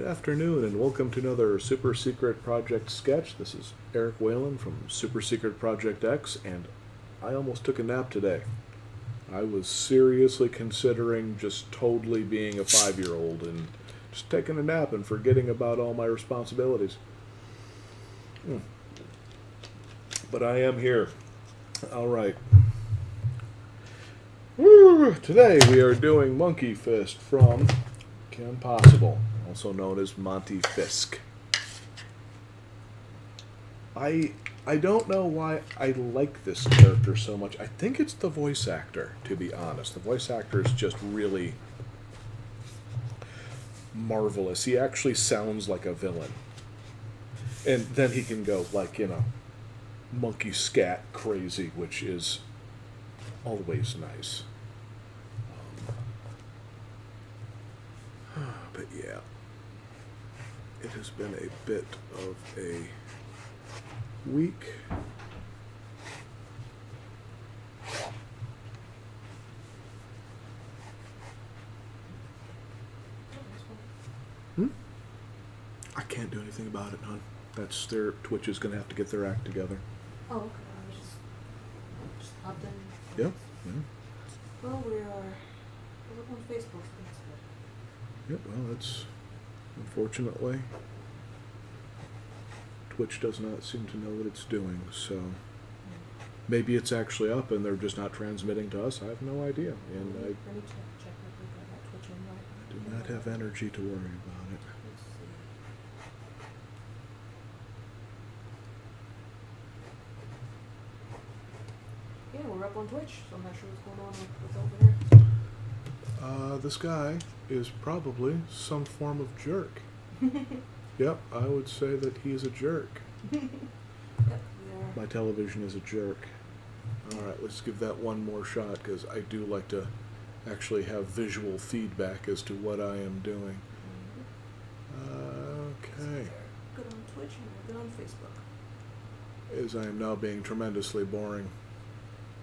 Good afternoon and welcome to another Super Secret Project sketch. This is Eric Whalen from Super Secret Project X, and I almost took a nap today. I was seriously considering just totally being a 5-year-old and just taking a nap and forgetting about all my responsibilities. But I am here. All right. Today we are doing Monkey Fist from Kim Possible, also known as Monty Fisk. I don't know why I like this character so much. I think it's the voice actor, to be honest. The voice actor is just really marvelous. He actually sounds like a villain. And then he can go like, monkey scat crazy, which is always nice. But yeah, it has been a bit of a week. I can't do anything about it, hon. That's their Twitch is gonna have to get their act together. Oh, okay. I was just hopped in. Yep. Yeah. Well, we're on Facebook. So that's good. Yep. Well, that's unfortunately Twitch does not seem to know what it's doing. So maybe it's actually up and they're just not transmitting to us. I have no idea, and Let me check if we got that Twitch invite. I do not have energy to worry about it. Let's see. Yeah, we're up on Twitch, so I'm not sure what's going on with over there. This guy is probably some form of jerk. Yep, I would say that he's a jerk. Yep, we are. My television is a jerk. Alright, let's give that one more shot, because I do like to actually have visual feedback as to what I am doing. Okay. Good on Twitch and we're good on Facebook. As I am now being tremendously boring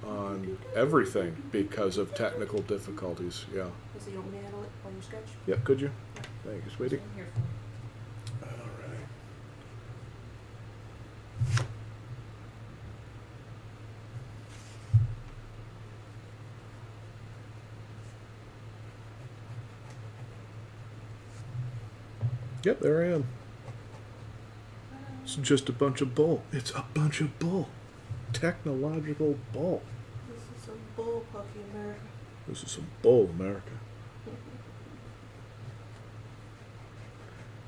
on everything because of technical difficulties. Yeah. So you want me to handle it while you sketch? Yep, could you? Thank you, sweetie. I'm here for you. Alright. Yep, there I am. It's just a bunch of bull. It's a bunch of bull. Technological bull. This is some bull puppy America. This is some bull, America.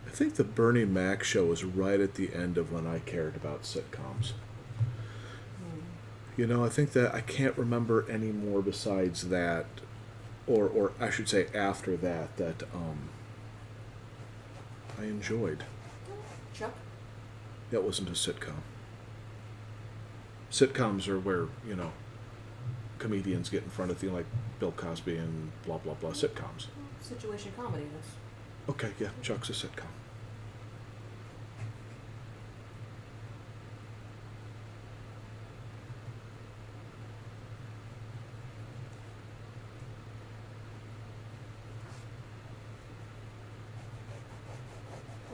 I think the Bernie Mac show was right at the end of when I cared about sitcoms. You know, I think that I can't remember any more besides that, or I should say after that, that I enjoyed. Chuck? That wasn't a sitcom. Sitcoms are where, comedians get in front of you, like Bill Cosby and blah, blah, blah. Sitcoms. Situation comedy. That's Okay, yeah, Chuck's a sitcom.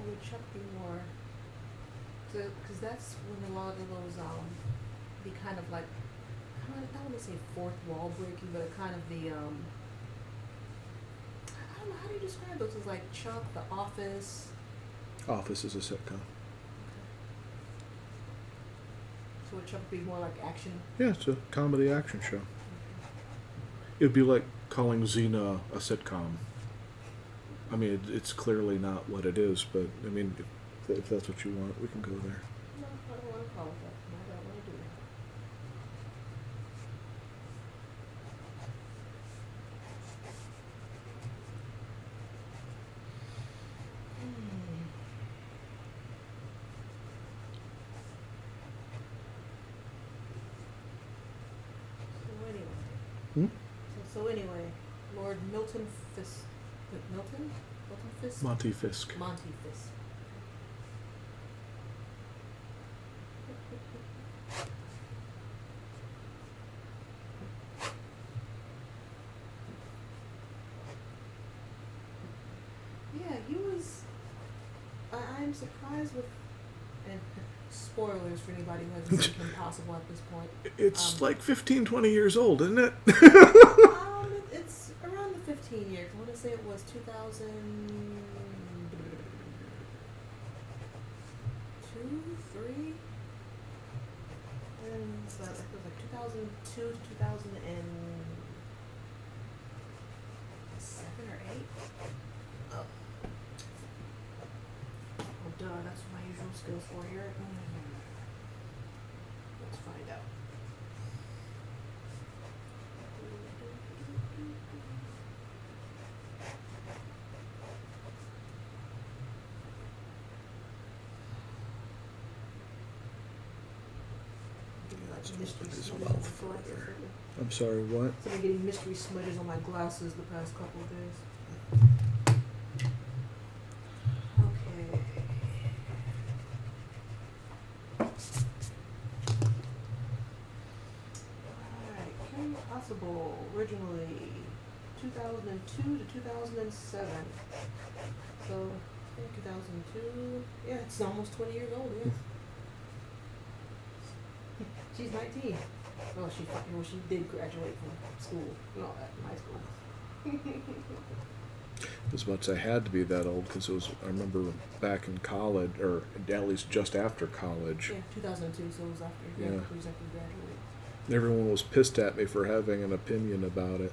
would Chuck be more? Because that's when a lot of those be kind of like, I don't want to say fourth wall breaking, but a kind of the I don't know, how do you describe those? It's like Chuck, The Office. Office is a sitcom. So would Chuck be more like action? Yeah, it's a comedy action show. It'd be like calling Xena a sitcom. I mean, it's clearly not what it is, but I mean, if that's what you want, we can go there. No, I don't want to call it that. I don't want to do that. So anyway. Hmm? So anyway, Lord Milton Fisk. Milton? Milton Fisk? Monty Fisk. Monty Fisk. Yeah, he was I'm surprised with, and spoilers for anybody who hasn't seen Kim Possible at this point. It's like 15, 20 years old, isn't it? It's around the 15 years. I want to say it was 2002, 3. And so it was like 2002 to 2007 or 8. Oh, duh, that's what my usual skills for here. Let's find out. Mystery His smudges on mouth my glasses further. lately. I'm sorry, what? So I've been getting mystery smudges on my glasses the past couple of days. Okay. Alright, Kim Possible, originally 2002 to 2007. So, yeah, 2002, yeah, it's almost 20 years old, yeah. She's 19. Well, she did graduate from school and all that, high school. I was about to say I had to be that old because I remember back in college, or at least just after college, Yeah, 2002, so it was after, Yeah. a couple years after you graduated. everyone was pissed at me for having an opinion about it.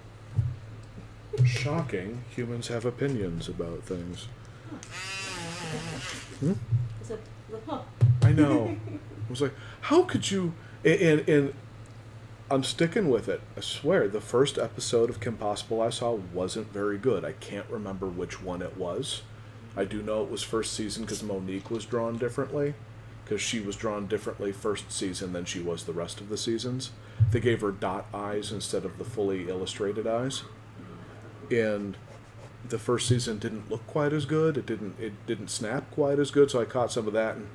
Shocking. Humans have opinions about things. Hmm? I said, huh. I know. I was like, how could you... And I'm sticking with it. I swear, the first episode of Kim Possible I saw wasn't very good. I can't remember which one it was. I do know it was first season because Monique was drawn differently. Because she was drawn differently first season than she was the rest of the seasons. They gave her dot eyes instead of the fully illustrated eyes. And the first season didn't look quite as good. It didn't snap quite as good, so I caught some of that, and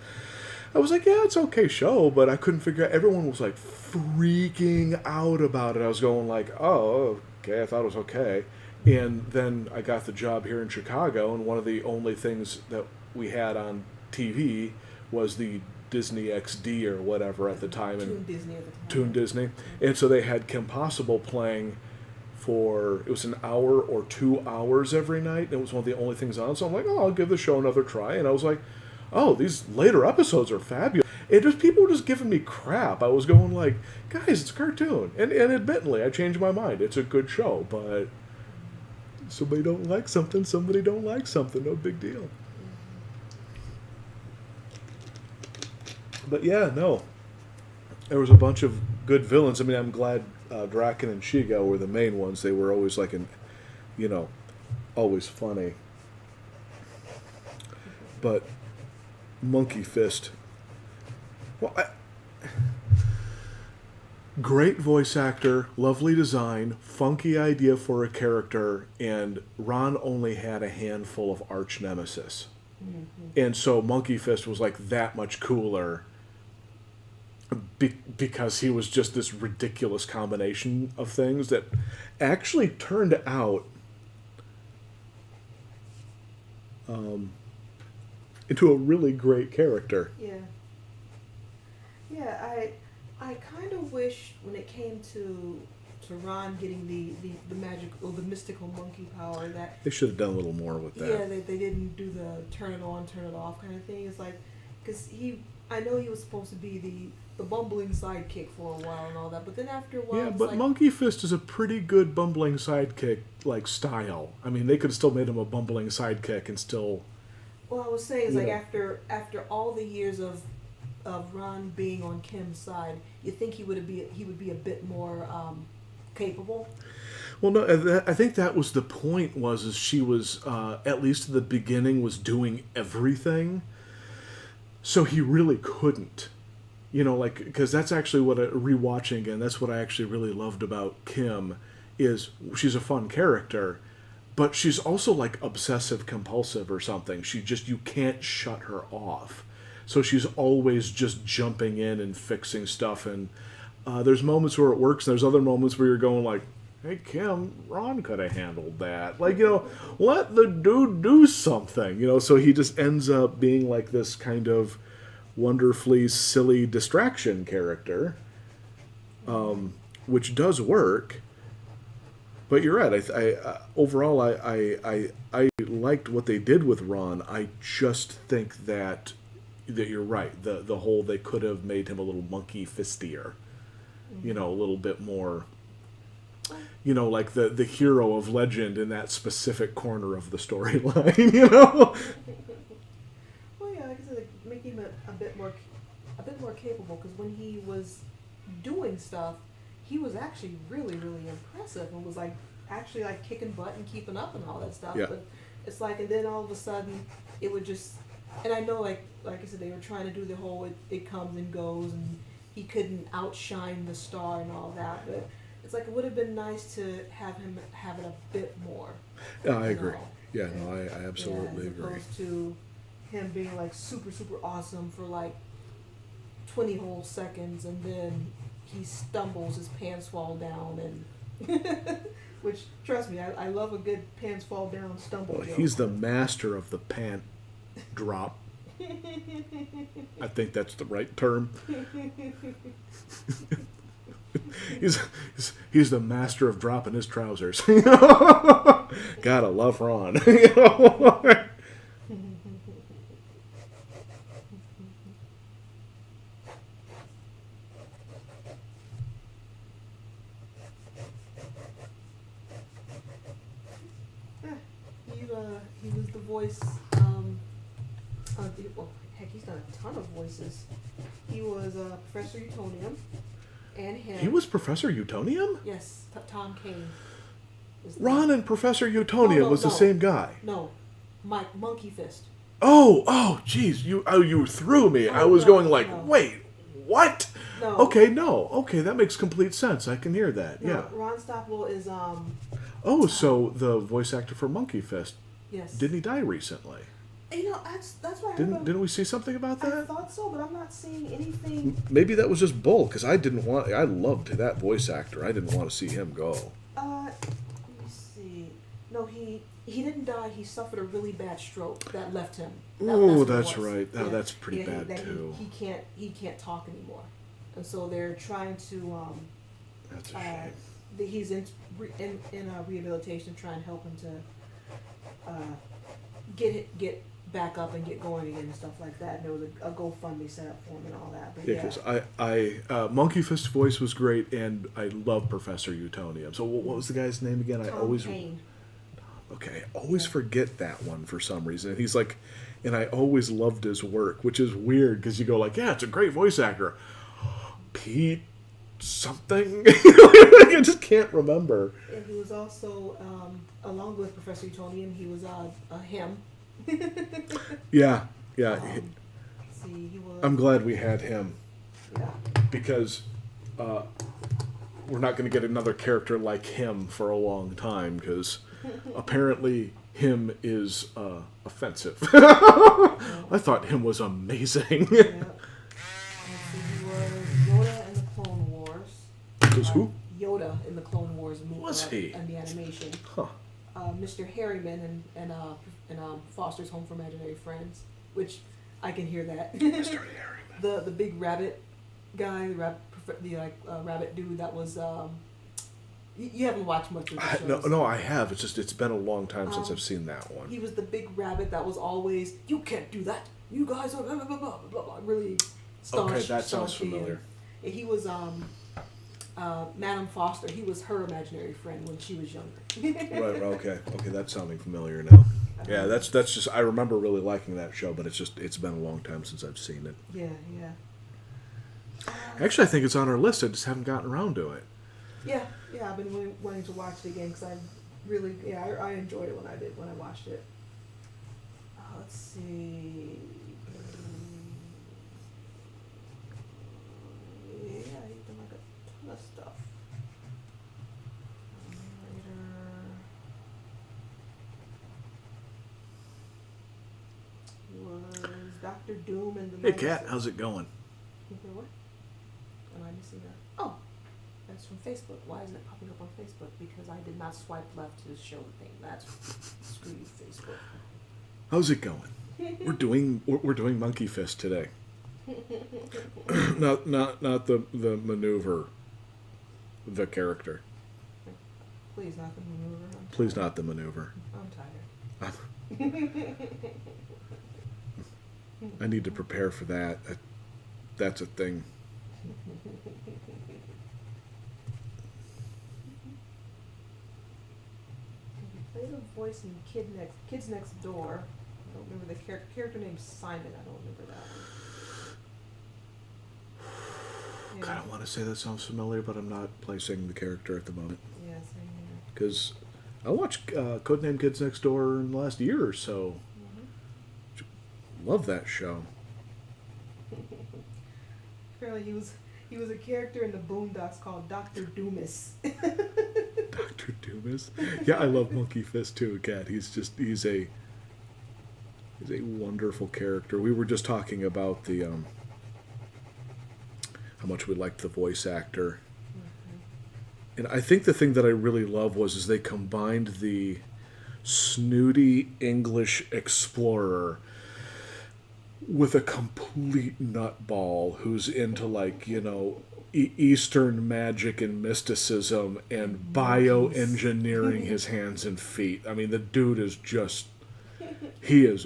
I was like, yeah, it's an okay show, but I couldn't figure out. Everyone was like freaking out about it. I was going like, oh, okay, I thought it was okay. And then I got the job here in Chicago, and one of the only things that we had on TV was the Disney XD or whatever at the time. Toon Disney at the time. Toon Disney. And so they had Kim Possible playing for, it was an hour or 2 hours every night. It was one of the only things on. So I'm like, oh, I'll give the show another try. And I was like, oh, these later episodes are fabulous. It just, people were just giving me crap. I was going like, guys, it's a cartoon. And admittedly, I changed my mind. It's a good show, but somebody don't like something, somebody don't like something. No big deal. But yeah, no. There was a bunch of good villains. I mean, I'm glad Draken and Shiga were the main ones. They were always like always funny. But Monkey Fist. Well, great voice actor, lovely design, funky idea for a character, and Ron only had a handful of arch nemesis. Mm-hmm. And so Monkey Fist was like that much cooler because he was just this ridiculous combination of things that actually turned out into a really great character. Yeah. Yeah, I kind of wish when it came to Ron getting the magic or the mystical monkey power that They should have done a little more with that. yeah, they didn't do the turn it on, turn it off kind of thing. It's like, because I know he was supposed to be the bumbling sidekick for a while and all that, but then after a while, Yeah, it's but like, Monkey Fist is a pretty good bumbling sidekick like style. I mean, they could have still made him a bumbling sidekick and still. well, I was saying, it's you like know. after all the years of Ron being on Kim's side, you think he would be a bit more capable. Well, no, I think that was the point. Is she was at least at the beginning was doing everything, so he really couldn't. You know, like, because that's actually what rewatching again. That's what I actually really loved about Kim, is she's a fun character, but she's also like obsessive compulsive or something. You can't shut her off. So she's always just jumping in and fixing stuff. And there's moments where it works, and there's other moments where you're going like, hey Kim, Ron could have handled that. Like, let the dude do something. So he just ends up being like this kind of wonderfully silly distraction character, which does work. But you're right. Overall, I liked what they did with Ron. I just think that you're right. The whole, they could have made him a little monkey fistier, a little bit more. Like the hero of legend in that specific corner of the storyline. Well, yeah, like I said, like, make him a bit more capable. Because when he was doing stuff, he was actually really, really impressive, and was like actually like kicking butt and keeping up and all that stuff. Yeah. But it's like, and then all of a sudden, it would just. And I know, like I said, they were trying to do the whole it comes and goes, and he couldn't outshine the star and all that. But it's like, it would have been nice to have him have it a bit more. Yeah, I you agree. know? Yeah, no, I absolutely As agree. opposed to him being like super, super awesome for like 20 whole seconds, and then he stumbles, his pants fall down, and which, trust me, I love a good pants fall down stumble Well, joke. he's the master of the pant drop. I think that's the right term. he's the master of dropping his trousers. Gotta love Ron. Yeah, he was the voice. Well, heck, he's done a ton of voices. He was Professor Utonium, and him. He was Professor Utonium? Yes, Tom Kane. Ron and Professor Utonium No, was the no. same guy. No, Mike Monkey Fist. Oh, jeez, you threw me. I Oh, was no, going like, no. wait, what? No. Okay, that makes complete sense. I can hear that. No, Yeah. Ron Stockwell is Oh, so the voice actor for Monkey Fist, yes. didn't he die recently? That's why I Didn't we see something about I that? thought so, but I'm not seeing anything. Maybe that was just bull, because I loved that voice actor. I didn't want to see him go. Let me see. No, he didn't die. He suffered a really bad stroke that left him. Oh, what it that's was. right. Oh, Yeah. that's pretty Yeah, bad too. He can't talk anymore, and so they're trying to That's a shame. he's in rehabilitation, trying to help him to get back up and get going again and stuff like that. And there was a GoFundMe set up for him and all that. But Yeah, because Monkey Fist's voice was great, and I love Professor Utonium. So what was the guy's name again? Tom Kane. Okay, I always forget that one for some reason. And he's like, and I always loved his work, which is weird because you go like, yeah, it's a great voice actor. Pete something. I just can't remember. And he was also, along with Professor Utonium, he was him. Yeah. Let's see, he was. I'm glad we had him Yeah. because we're not going to get another character like him for a long time because apparently him is offensive. I thought him was amazing. Yeah. Let's see, he was Yoda in the Clone Wars. Was who? Yoda in the Clone Wars movie. Was he? And the animation. Huh. Mr. Harriman and Foster's Home for Imaginary Friends, which I can hear that. Mr. Harriman. The big rabbit guy, the rabbit dude that was. You haven't watched much of the shows. No, I have. It's been a long time since I've seen that one. He was the big rabbit that was always, you can't do that. You guys are blah blah blah blah blah. Blah. Really staunch. Okay, that sounds staunchy, familiar. And he was Madame Foster. He was her imaginary friend when she was younger. Right. Okay. That's sounding familiar now. Yeah, that's just. I remember really liking that show, but it's been a long time since I've seen it. Yeah. Actually, I think it's on our list. I just haven't gotten around to it. Yeah. I've been wanting to watch it again because I enjoyed it when I watched it. Let's see. Yeah, he's done like a ton of stuff. He was Doctor Doom and the. Hey, Kat, how's it going? Okay, what? Am I missing that? Oh, I it's from Facebook. Why isn't it popping up on Facebook? Because I did not swipe left to show the thing. That's screw you, Facebook. How's it going? We're doing Monkey Fist today. not the maneuver, the character. Please, not the maneuver. Please, not the maneuver. I'm tired. I need to prepare for that. That's a thing. Play the voice in Kids Next Door. I don't remember the character name Simon. I don't remember that one. God, I want to say that sounds familiar, but I'm not placing the character at the moment. Yeah, same here. Because I watched Codename Kids Next Door in the last year or so. Love that show. Apparently he was a character in the Boondocks called Dr. Doomis. Dr. Doomis? Yeah, I love Monkey Fist too, Kat. He's a wonderful character. We were just talking about the how much we liked the voice actor. And I think the thing that I really love is they combined the snooty English explorer with a complete nutball who's into, like, you know, Eastern magic and mysticism and bioengineering his hands and feet. I mean, the dude is just that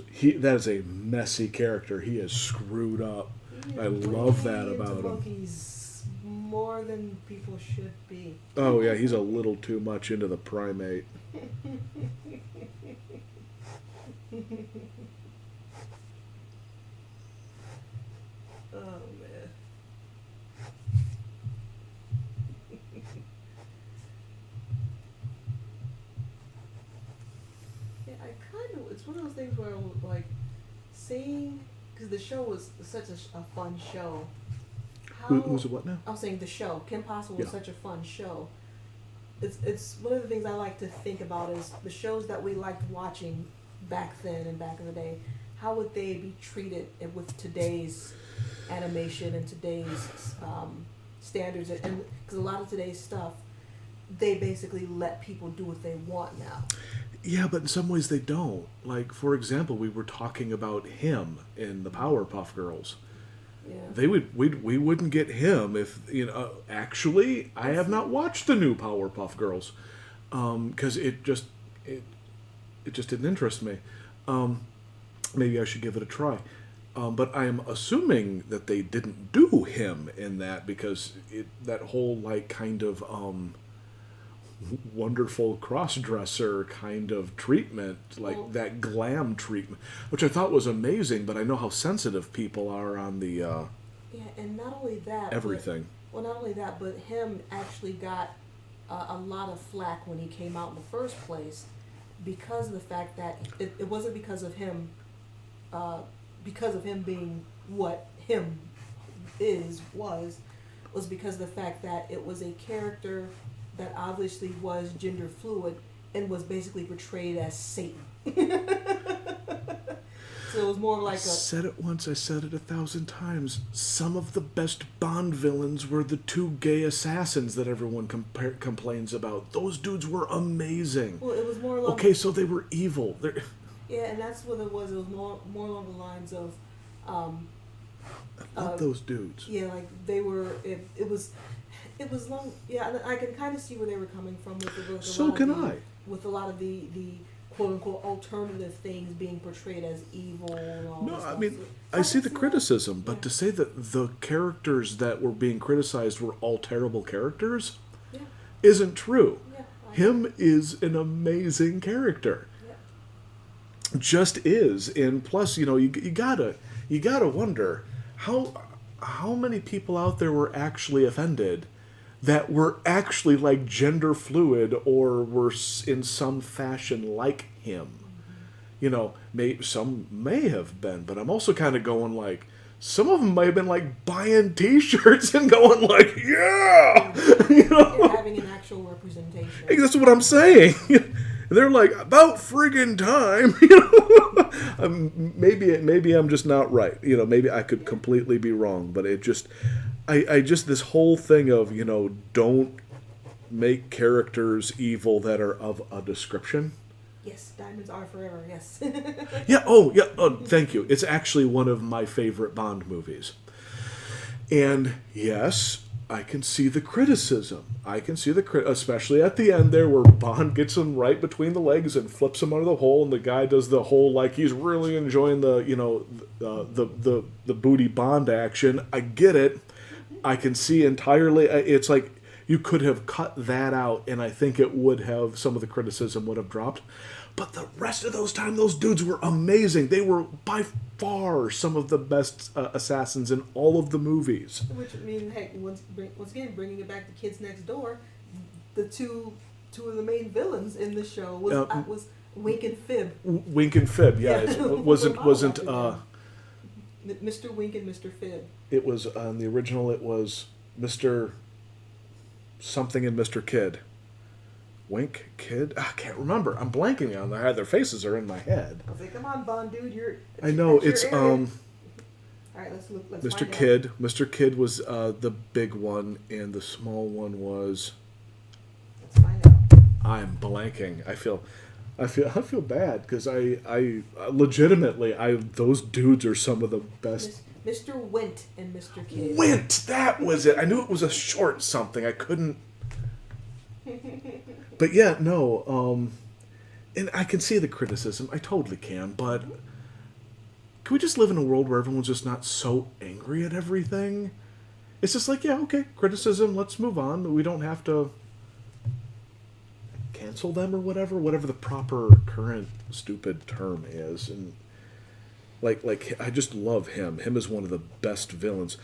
is a messy character. He is screwed up. I love that about him. Monkeys more than people should be. Oh yeah, he's a little too much into the primate. Oh man. Yeah, it's one of those things where I was like seeing, because the show was such a fun show. Who's what now? I was saying the show. Kim Possible was such a fun show. It's one of the things I like to think about is the shows that we liked watching back then and back in the day. How would they be treated with today's animation and today's standards? And because a lot of today's stuff, they basically let people do what they want now. Yeah, but in some ways they don't. Like, for example, we were talking about him in the Powerpuff Girls. Yeah. We wouldn't get him if, you know. Actually, I have not watched the new Powerpuff Girls because it just didn't interest me. Maybe I should give it a try. But I am assuming that they didn't do him in that because that whole, like, kind of wonderful cross-dresser kind of treatment, like that glam treatment, which I thought was amazing, but I know how sensitive people are on the yeah, and not only that, everything. Not only that, but him actually got a lot of flack when he came out in the first place because of the fact that it wasn't because of him being what him was because of the fact that it was a character that obviously was gender fluid and was basically portrayed as Satan. So it was more like I said it once, I said it 1,000 times. Some of the best Bond villains were the two gay assassins that everyone complains about. Those dudes were amazing. Well, it was more along okay, so they were evil. Yeah, and that's what it was. It was more along the lines of I love those dudes. Yeah, like they were. It was long. Yeah, I can kind of see where they were coming from with So can I. With a lot of the quote unquote alternative things being portrayed as evil and all. No, this I stuff. mean, I see the criticism, but to say that the characters that were being criticized were all terrible characters isn't true. Yeah, Him is an amazing character. Yeah. Just is, and plus, you know, you gotta wonder how many people out there were actually offended that were actually like gender fluid or were in some fashion like him. You know, some may have been, but I'm also kind of going like, some of them might have been like buying T-shirts and going like, yeah, you know, yeah, having an actual representation. Hey, that's what I'm saying. And they're like, about friggin' time, you know. Maybe I'm just not right. You know, maybe I could completely be wrong, but I just, this whole thing of, don't make characters evil that are of a description. Yes, diamonds are forever. Yes. Yeah, oh, yeah, oh, thank you. It's actually one of my favorite Bond movies. And yes, I can see the criticism. I can see especially at the end there where Bond gets him right between the legs and flips him under the hole, and the guy does the whole like he's really enjoying the the booty Bond action. I get it. I can see entirely. It's like you could have cut that out, and I think it would have, some of the criticism would have dropped. But the rest of those time, those dudes were amazing. They were by far some of the best assassins in all of the movies. Which, I mean, heck, once again, bringing it back to Kids Next Door, the two of the main villains in the show was Wink and Fib. Wink and Fib, yeah. It wasn't Mr. Wink and Mr. Fib. It was on the original. It was Mr. something and Mr. Kid. Wink, Kid. I can't remember. I'm blanking on their faces are in my head. I was like, come on, Bond, dude, I know it's All right, let's look. Let's Mr. Kid. Out. Mr. Kid was the big one, and the small one was. Let's find out. I'm blanking. I feel bad because I legitimately those dudes are some of the best. Mr. Wint and Mr. Kid. Wint, that was it. I knew it was a short something. I couldn't. But yeah, no. And I can see the criticism. I totally can. But can we just live in a world where everyone's just not so angry at everything? It's just like, yeah, okay, criticism. Let's move on. We don't have to cancel them or whatever the proper current stupid term is. And like I just love him. Him is one of the best villains.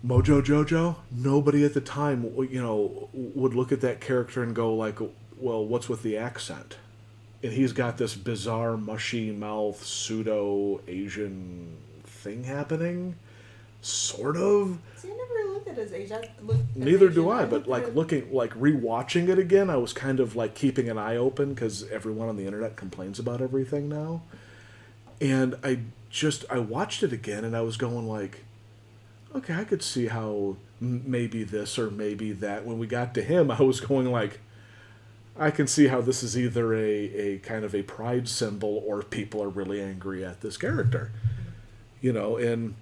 Mojo Jojo, nobody at the time, would look at that character and go like, well, what's with the accent? And he's got this bizarre, mushy mouth, pseudo-Asian thing happening. Sort of. See, I never really looked at his age. Neither do I, but rewatching it again, I was kind of like keeping an eye open because everyone on the internet complains about everything now. And I watched it again and I was going like, okay, I could see how maybe this or maybe that. When we got to him, I was going like, I can see how this is either a kind of a pride symbol or people are really angry at this character. And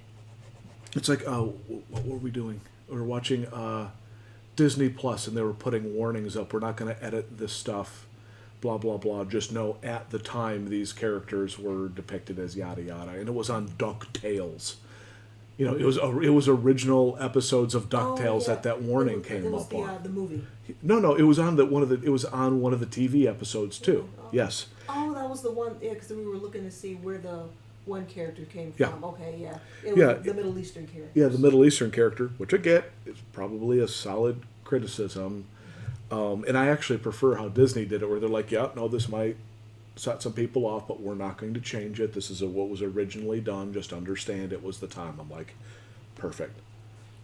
it's like, oh, what were we doing? We were watching Disney Plus, and they were putting warnings up. We're not going to edit this stuff, blah, blah, blah. Just know at the time these characters were depicted as yada, yada. And it was on DuckTales. It was original episodes of DuckTales that warning came up on. The movie. No, it was on one of the TV episodes too. Oh. Yes. Oh, that was the one. Yeah, because we were looking to see where the one character came from. Yeah. Okay, yeah. It was the Middle Eastern character. Yeah, the Middle Eastern character, which I get, is probably a solid criticism. And I actually prefer how Disney did it, where they're like, yeah, no, this might set some people off, but we're not going to change it. This is what was originally done. Just understand it was the time. I'm like, perfect.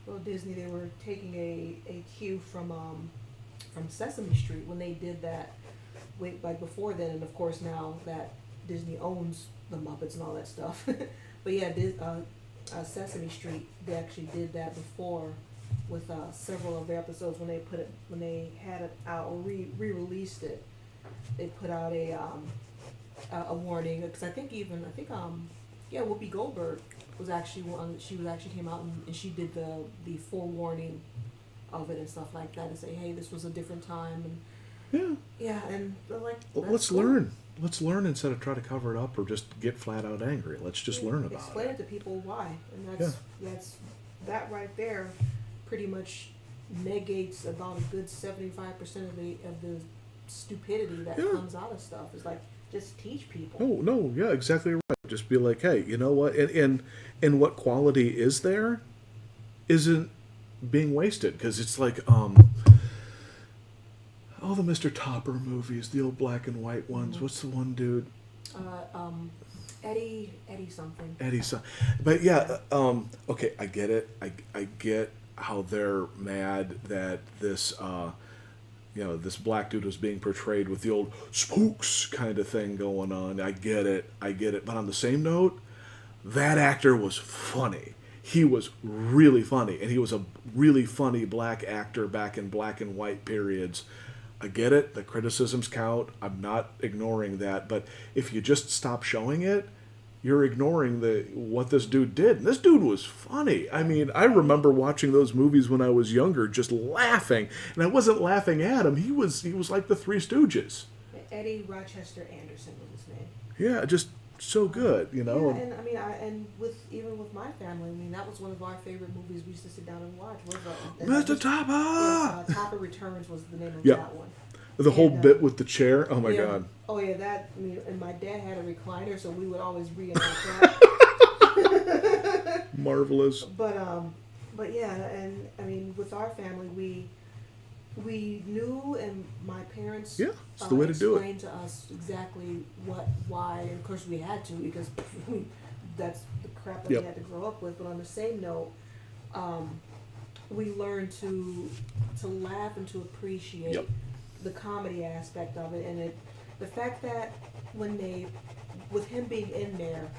Well, Disney, they were taking a cue from Sesame Street when they did that before then, and of course now that Disney owns the Muppets and all that stuff. But yeah, Sesame Street, they actually did that before with several of their episodes when they had it out or re-released it. They put out a warning because I think Whoopi Goldberg was actually one. She came out and she did the forewarning of it and stuff like that to say, hey, this was a different time and and they're like, let's learn. Let's learn instead of try to cover it up or just get flat out angry. Let's just learn about explain it to people why, and that's that right there pretty much negates about a good 75% of the stupidity that comes out of stuff. It's like, just teach people. Oh no, yeah, exactly right. Just be like, hey, you know what, and what quality is there isn't being wasted, because it's like all the Mr. Topper movies, the old black and white ones. What's the one dude? Eddie something. Eddie something. But yeah, okay, I get it. I get how they're mad that this this black dude was being portrayed with the old spooks kind of thing going on. I get it. But on the same note, that actor was funny. he was really funny, and he was a really funny black actor back in black and white periods. I get it, the criticisms count. I'm not ignoring that, but if you just stop showing it, you're ignoring the what this dude did. And this dude was funny. I mean, I remember watching those movies when I was younger, just laughing, and I wasn't laughing at him. He was like the Three Stooges. Eddie Rochester Anderson was his name. Yeah, just so good, you know. Yeah, and I mean, and even with my family, I mean, that was one of our favorite movies we used to sit down and watch. Was Mr. Topper. Yeah, Topper Returns was the name of Yeah. that one. The whole And, bit with the chair. Oh my yeah. God. Oh yeah, that. I mean, and my dad had a recliner, so we would always reenact that. Marvelous. But yeah, and I mean, with our family, we knew, and my parents Yeah, it's the way to do it. explained to us exactly what, why, and of course we had to because that's the crap that Yep. we had to grow up with. But on the same note, we learned to laugh and to appreciate Yep. the comedy aspect of it, and the fact that with him being in there,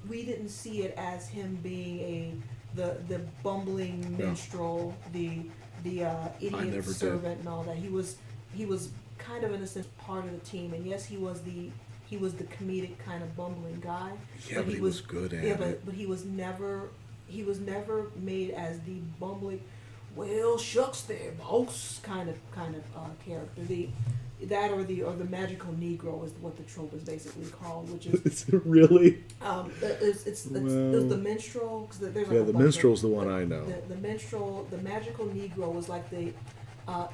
we didn't see it as him being the bumbling No. minstrel, the never idiot did. servant, and all that. He was kind of in a sense part of the team, and yes, he was the comedic kind of bumbling guy. Yeah, but he was good at it. But he was never made as the bumbling, well shucks there boss kind of character. That or the magical Negro is what the trope is basically called, which is Is it really? it's Wow. the minstrel, because there's like Yeah, a the bunch minstrel's of, the one I know. The minstrel, the magical Negro was like the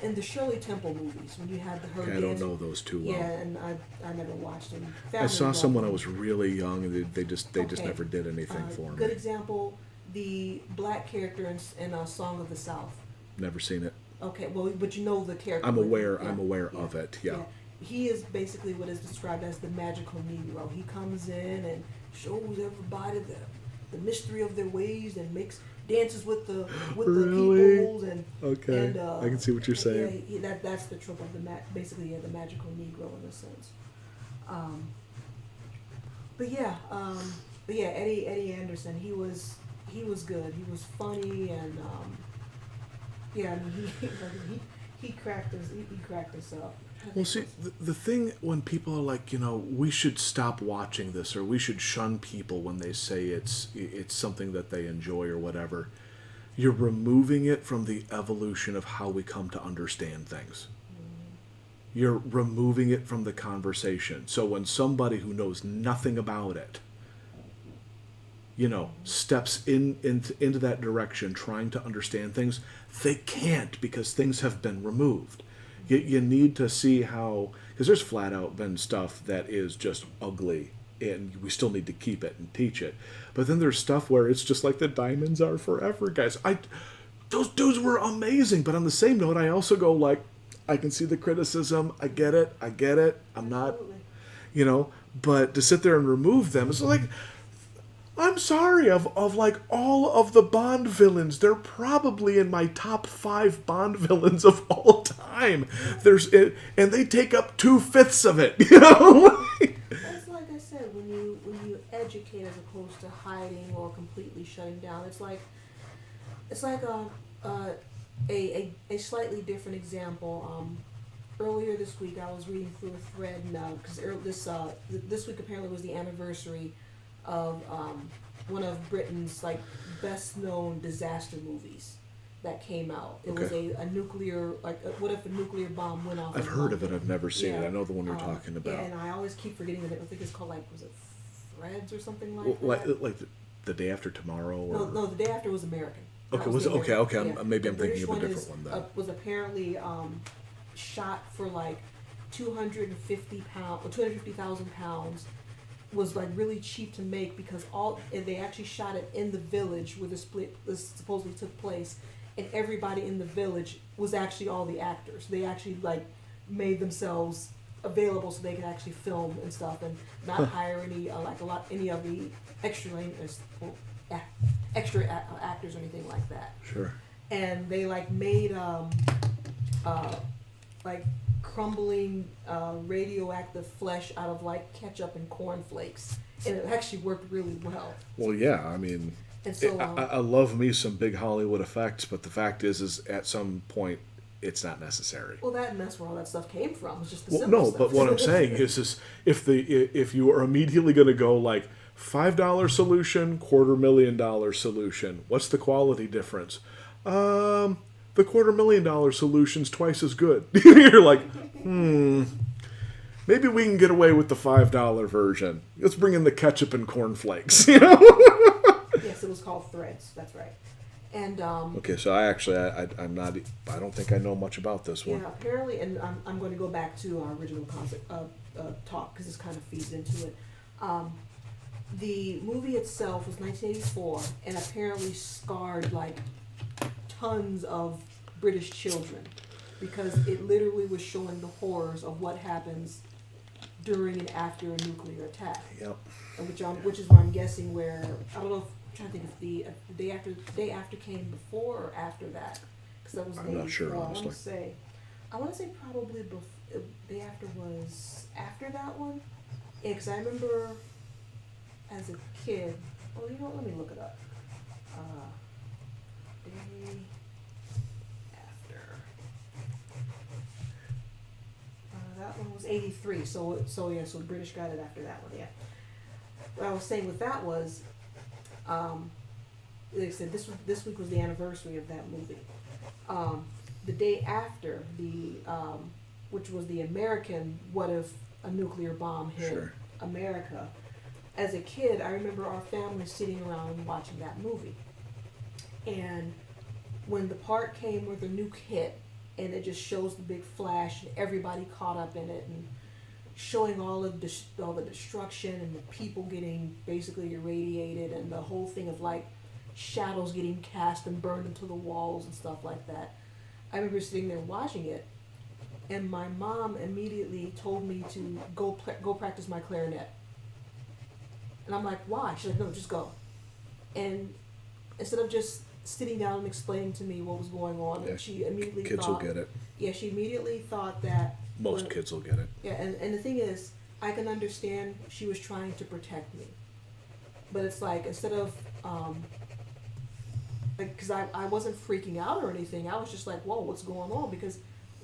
in the Shirley Temple movies when you had her Okay, I don't dancing. know those too well. Yeah, and I never watched them. I Family saw loved some when I them. was really young, and they just Okay. never did anything for Good me. example, the black character in Song of the South. Never seen it. Okay, well, but you know the character. I'm with- aware. yeah, I'm aware yeah, of it. Yeah. He is basically what is described as the magical Negro. He comes in and shows everybody the mystery of their ways and dances with the Really? peoples and Okay. and, I can see what you're saying. Yeah, that's the trope of basically the magical Negro in a sense. But yeah, Eddie Anderson, he was good. He was funny and yeah, I mean he cracked us up. Well, see, the thing when people are like, you know, we should stop watching this, or we should shun people when they say it's something that they enjoy or whatever, you're removing it from the evolution of how we come to understand things. You're removing it from the conversation. So when somebody who knows nothing about it, you know, steps into that direction, trying to understand things, they can't because things have been removed. You need to see how, because there's flat out been stuff that is just ugly, and we still need to keep it and teach it. But then there's stuff where it's just like the diamonds are forever, guys. Those dudes were amazing, but on the same note, I also go like, I can see the criticism. I get it. I'm not, Absolutely. you know, but to sit there and remove them, it's like, I'm sorry, of like all of the Bond villains, they're probably in my top 5 Bond villains of all time. And they take up 2/5 of it, you know? That's like I said, when you educate as opposed to hiding or completely shutting down. It's like a slightly different example. Earlier this week, I was reading through a thread because this week apparently was the anniversary of one of Britain's like best known disaster movies that came out. It was Okay. a nuclear what if a nuclear bomb went off? I've in heard of it. London? I've never seen it. Yeah. I know the one you're talking about. Yeah, and I always keep forgetting the name. I think it's called was it Threads or something like that? Like the day after tomorrow, or No, the day after was American. That Okay, was it? the Okay, American. okay, maybe The I'm thinking British of a one different is, one then. Was apparently shot for like 250 pounds or 250,000 pounds. Was like really cheap to make because they actually shot it in the village where this supposedly took place, and everybody in the village was actually all the actors. They actually like made themselves available so they could actually film and stuff, and not hire any any of the extra actors or anything like that. Sure. And they like made crumbling radioactive flesh out of like ketchup and cornflakes, and it actually worked really well. Well, yeah, I mean, And so, I love me some big Hollywood effects, but the fact is at some point, it's not necessary. well, and that's where all that stuff came from. It's just the Well, simple no, stuff. but what I'm saying is if you are immediately going to go like $5 solution, $250,000 solution, what's the quality difference? The $250,000 solution's twice as good. You're like, maybe we can get away with the $5 version. Let's bring in the ketchup and cornflakes. You know? Yes, it was called Threads. That's right. And Okay, so I'm not. I don't think I know much about this one. yeah, apparently, and I'm going to go back to our original concept talk because this kind of feeds into it. The movie itself was 1984, and apparently scarred like tons of British children because it literally was showing the horrors of what happens during and after a nuclear attack. Yep. Which is why I'm guessing where I don't know. I'm trying to think if the day after came before or after that, because that was. I'm not sure, I honestly. want to say probably day after was after that one. Yeah, because I remember as a kid. Well, you know, let me look it up. Day after. That one was 83. So yeah. So the British got it after that one. Yeah. What I was saying with that was, like I said, this week was the anniversary of that movie. The day after which was the American, what if a nuclear bomb hit Sure. America? As a kid, I remember our family sitting around watching that movie, and when the part came where the nuke hit, and it just shows the big flash, and everybody caught up in it, and showing all the destruction and the people getting basically irradiated and the whole thing of like shadows getting cast and burned into the walls and stuff like that. I remember sitting there watching it, and my mom immediately told me to go practice my clarinet. And I'm like, why? She's like, no, just go. And instead of just sitting down and explaining to me what was going on, Yeah, she immediately Kids thought, will get it. yeah, she immediately thought that Most kids will get it. yeah, and the thing is, I can understand she was trying to protect me. But it's like, instead of, because I wasn't freaking out or anything, I was just like, whoa, what's going on? Because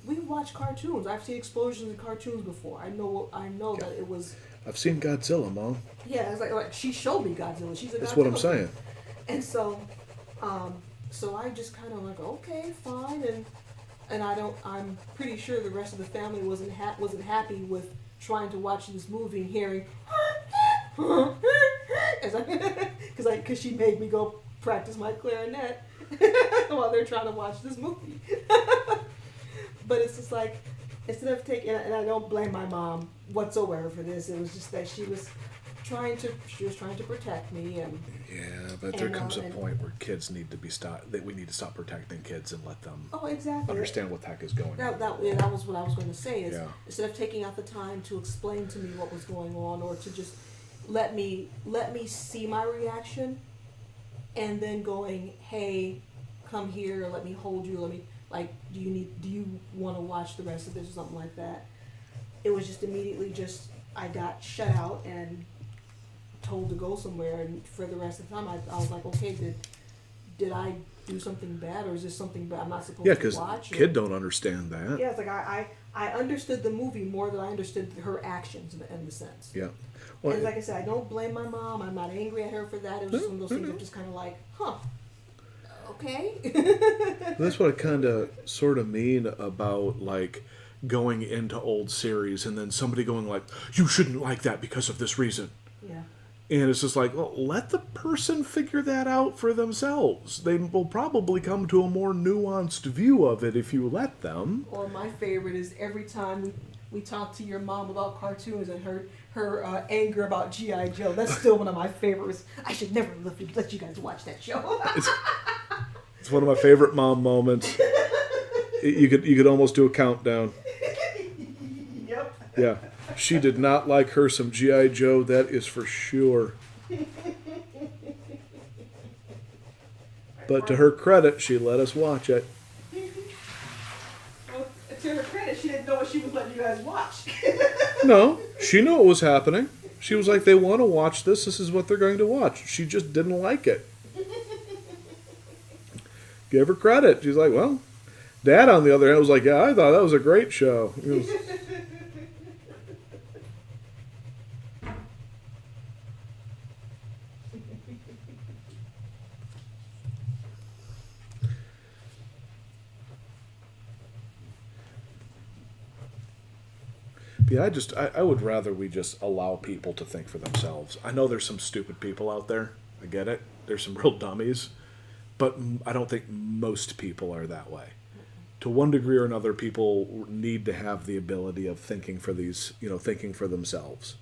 we watch cartoons. I've seen explosions in cartoons before. I know Yeah. that it was, I've seen Godzilla, Mom. yeah, it's like she showed me Godzilla. She's a That's Godzilla what I'm fan. saying. And so, so I just kind of like, okay, fine, and I'm pretty sure the rest of the family wasn't happy with trying to watch this movie and hearing, because she made me go practice my clarinet while they're trying to watch this movie. But it's just like, instead of taking, and I don't blame my mom whatsoever for this. It was just that she was trying to protect me, and Yeah, but there And, comes a and- point where kids need to be stopped. That we need to stop protecting kids and let them oh, exactly. understand what the heck is going That, on. that was what I was going to say is Yeah. instead of taking out the time to explain to me what was going on or to just let me see my reaction and then going, hey, come here, let me hold you, let me, like, do you want to watch the rest of this or something like that? It was just immediately I got shut out and told to go somewhere, and for the rest of the time I was like, okay, did I do something bad, or is this something bad I'm not supposed Yeah, to because watch? Or- kid don't understand that. yeah, it's like I understood the movie more than I understood her actions in the sense. Yeah. Well, And like I said, I don't blame my mom. I'm not angry at her for that. It was just one of those things that just kind of like, huh, okay. that's what I kind of sort of mean about like going into old series and then somebody going like, you shouldn't like that because of this reason. Yeah. And it's just like, well, let the person figure that out for themselves. They will probably come to a more nuanced view of it if you let them. Or my favorite is every time we talk to your mom about cartoons and her anger about G.I. Joe. That's still one of my favorites. I should never let you guys watch that show. It's one of my favorite mom moments. You could almost do a countdown. Yep. Yeah. She did not like her some G.I. Joe, that is for sure. But to her credit, she let us watch it. Well, to her credit, she didn't know what she was letting you guys watch. No, she knew it was happening. She was like, they want to watch this. This is what they're going to watch. She just didn't like it. Give her credit. She's like, well, Dad, on the other hand, was like, yeah, I thought that was a great show. It was, yeah, I would rather we just allow people to think for themselves. I know there's some stupid people out there. I get it. There's some real dummies. But I don't think most people are that way. To one degree or another, people need to have the ability of thinking for these, thinking for themselves.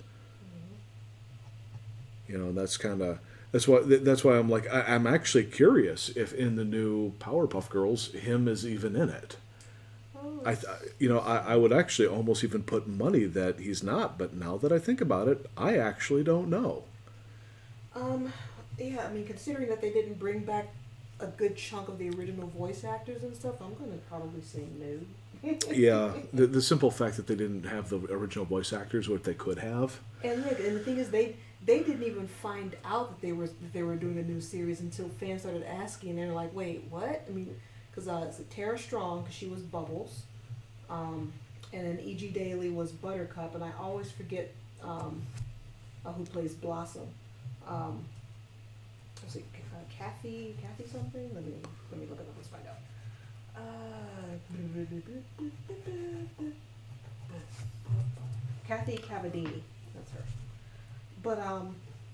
That's kind of that's why I'm like I'm actually curious if in the new Powerpuff Girls him is even in it. Oh, I would actually almost even put money that he's not. But now that I think about it, I actually don't know. yeah, I mean, considering that they didn't bring back a good chunk of the original voice actors and stuff, I'm gonna probably say no. Yeah, the simple fact that they didn't have the original voice actors, what they could have. And look, and the thing is, they didn't even find out that they were doing a new series until fans started asking. And they're like, "Wait, what?" I mean, because it's Tara Strong, because she was Bubbles, and then E.G. Daily was Buttercup, and I always forget who plays Blossom. Let's see, Kathy something. Let me look it up. Let's find out. Kathy Cavadini, that's her. But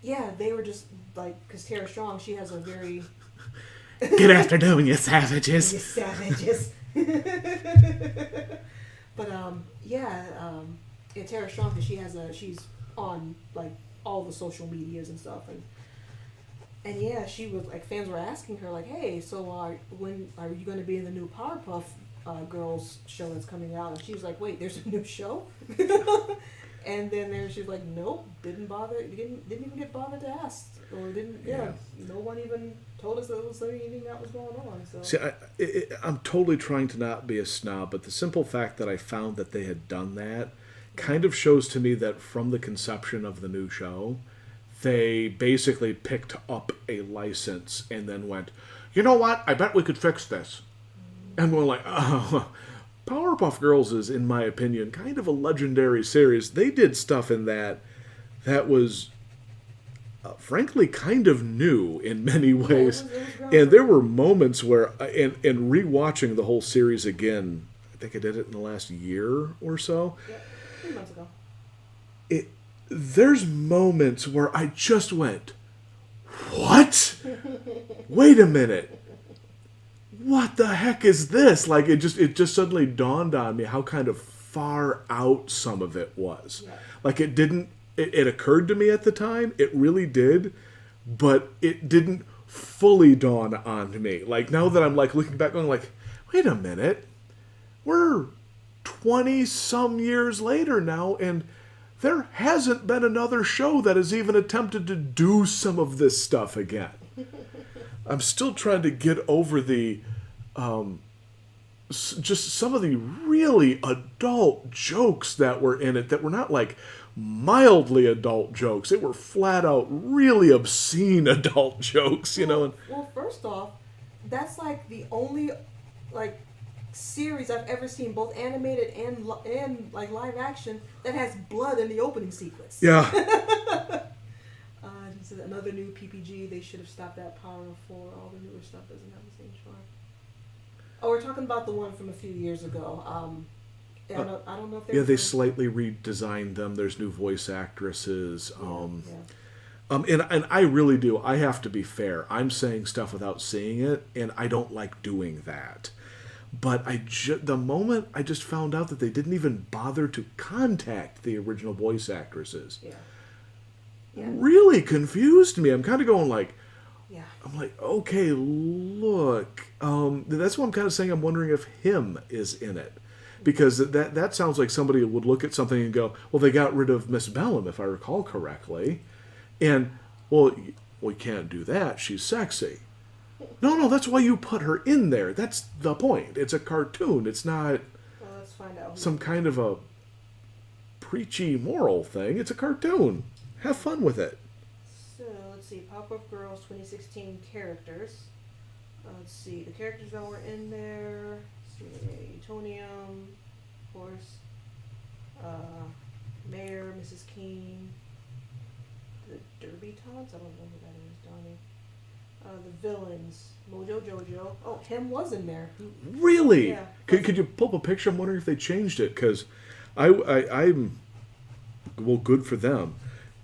yeah, they were just like, because Tara Strong, she has a very Good afternoon, you savages. you savages. But yeah, Tara Strong, because she's on like all the social medias and stuff, and yeah, she was like, fans were asking her like, hey, so when are you going to be in the new Powerpuff Girls show that's coming out? And she was like, wait, there's a new show? And then she was like, nope, didn't even get bothered to ask, or no one even told us there was anything that was going on. So See, I'm totally trying to not be a snob, but the simple fact that I found that they had done that kind of shows to me that from the conception of the new show, they basically picked up a license and then went, you know what? I bet we could fix this. And we're like, oh, Powerpuff Girls is, in my opinion, kind of a legendary series. They did stuff in that was, frankly, kind of new in many ways. And there were moments where, and rewatching the whole series again, I think I did it in the last year or so. yeah, 3 months ago. There's moments where I just went, what? Wait a minute. What the heck is this? Like it just suddenly dawned on me how kind of far out some of it was. Yeah. Like it occurred to me at the time, it really did, but it didn't fully dawn on me. Like now that I'm like looking back going like, wait a minute. We're 20 some years later now, and there hasn't been another show that has even attempted to do some of this stuff again. I'm still trying to get over the, just some of the really adult jokes that were in it that were not like mildly adult jokes. They were flat out really obscene adult jokes, And, Well, first off, that's like the only like series I've ever seen, both animated and like live action, that has blood in the opening sequence. yeah. This is another new PPG. They should have stopped that Power of 4. All the newer stuff doesn't have the same charm. Oh, we're talking about the one from a few years ago. I don't know if they're... Yeah, they slightly redesigned them. There's new voice actresses. Yeah. And I really do. I have to be fair. I'm saying stuff without seeing it, and I don't like doing that. But the moment I just found out that they didn't even bother to contact the original voice actresses, Yeah. really confused me. I'm kind of going like, Yeah. I'm like, okay, look. That's what I'm kind of saying. I'm wondering if him is in it. Because that sounds like somebody would look at something and go, well, they got rid of Miss Bellum, if I recall correctly. And, well, we can't do that. She's sexy. No, that's why you put her in there. That's the point. It's a cartoon. It's not Well, let's find out. some kind of a preachy moral thing. It's a cartoon. Have fun with it. So let's see, Powerpuff Girls 2016 characters. Let's see the characters that were in there. Let's see, Utonium, of course. Mayor, Mrs. King, the Derby Tots. I don't know who that is. Donnie. The villains, Mojo Jojo. Oh, Tim was in there. Really? Yeah. Could you pull up a picture? I'm wondering if they changed it, because I'm well, good for them.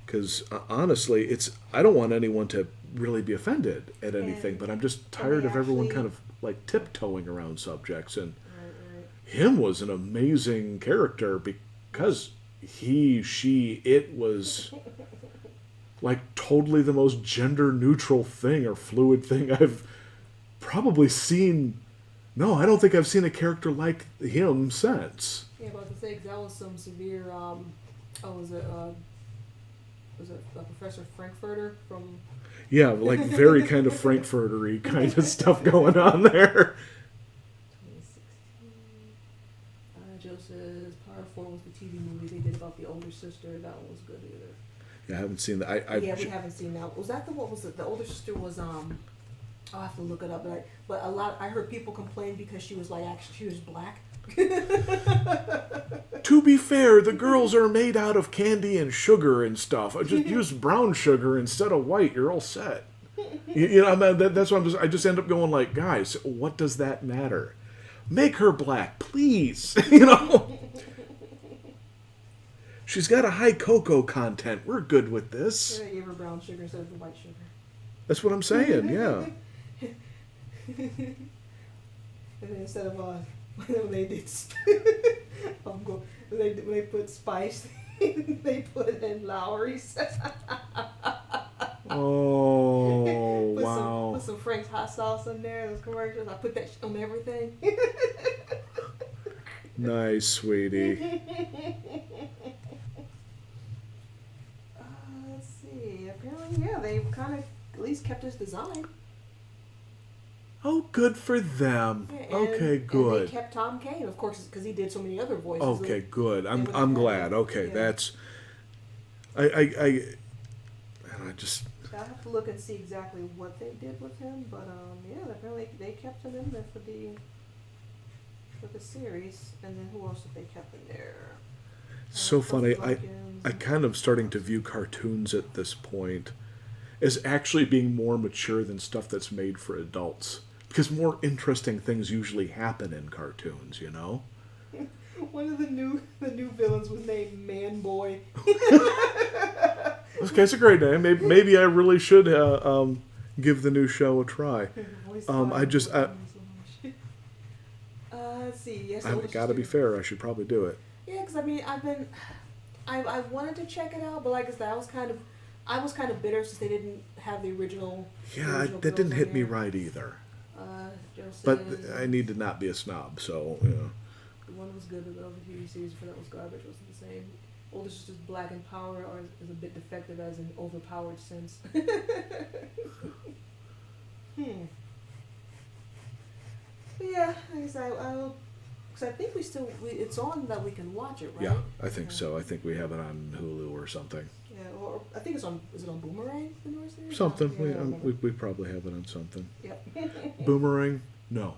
Because honestly, I don't want anyone to really be offended at anything, but I'm just tired of everyone kind of like tiptoeing around subjects. And Right. him was an amazing character because it was like totally the most gender neutral thing or fluid thing I've probably seen. No, I don't think I've seen a character like him since. Yeah, about to say 'cause that was some severe. Was it Professor Frankfurter from? Yeah, like very kind of Frankfurter-y kind of stuff going on there. 2016. Joe says Power 4 was the TV movie they did about the older sister. That one was good either. Yeah, I haven't seen that. Yeah, we haven't seen that. Was that the what was it? The older sister was I'll have to look it up, but a lot I heard people complain because she was like actually she was black. To be fair, the girls are made out of candy and sugar and stuff. I just use brown sugar instead of white. You're all set. You know, that's what I just end up going like, guys, what does that matter? Make her black, please. You know, she's got a high cocoa content. We're good with this. I gave her brown sugar instead of the white sugar. That's what I'm saying. Yeah. And then instead of when they did, when they put spice, they put in Lowry's. Oh, wow. Put some Frank's hot sauce in there. Those commercials. I put that on everything. Nice, sweetie. Let's see. Apparently, yeah, they kind of at least kept his design. Oh, good for them. Yeah, Okay, and good. they kept Tom Kane, of course, because he did so many other voices. Okay, good. They would I'm have glad. had- Okay, yeah. that's. I just. I'll have to look and see exactly what they did with him, but yeah, apparently they kept him in there for the series, and then who else did they kept in there? So funny. Buffy I Lumpkins. kind of starting to view cartoons at this point as actually being more mature than stuff that's made for adults, because more interesting things usually happen in cartoons. You know. One of the new villains was named Man Boy. Okay, it's a great name. Maybe I really should give the new show a try. Let's see. Yes, I've got to be fair. I should probably do it. Yeah, because I mean, I wanted to check it out, but like I said, I was kind of bitter since they didn't have the original. Yeah, original that didn't girls hit on me there. right either. Joseph, But I need to not be a snob, so you know. the one was good, but the other TV series for that was garbage. Wasn't the same. Older Sister's black in power, or is a bit defective as an overpowered sense. But yeah, like I said, because I think it's on that we can watch it, right? Yeah, I think so. I think we have it on Hulu or something. Yeah, or I think it's on. Is it on Boomerang? The newer series? Something. Yeah, I don't remember. We probably have it on something. Yep. Boomerang? No,